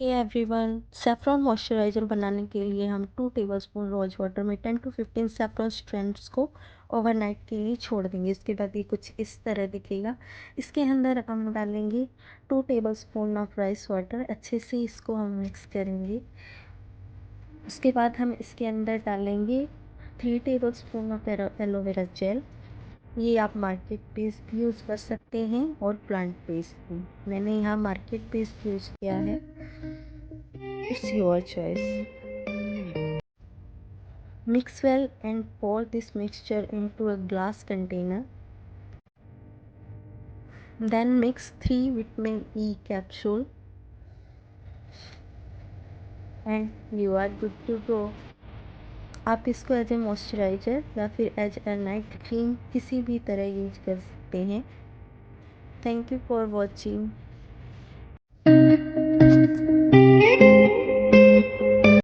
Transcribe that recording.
Hey everyone, saffron moisturiser बनाने के लिए हम 2 टेबलस्पून रोज़ वाटर में 10 टू 15 सैफरॉन स्ट्रैंड्स को ओवरनाइट के लिए छोड़ देंगे। इसके बाद ये कुछ इस तरह दिखेगा। इसके अंदर हम डालेंगे 2 टेबलस्पून ऑफ राइस वाटर। अच्छे से इसको हम मिक्स करेंगे। उसके बाद हम इसके अंदर डालेंगे 3 टेबलस्पून ऑफ एलोवेरा जेल। ये आप मार्केट बेस्ड यूज़ कर सकते हैं और प्लांट बेस्ड भी। मैंने यहाँ मार्केट बेस्ड यूज़ किया है। It's your choice. Mix well and pour this mixture into a glass container. Then mix 3 vitamin E capsule and you are good to go. आप इसको एज ए मॉइस्चराइज़र या फिर as a night cream किसी भी तरह use कर सकते हैं। Thank you for watching.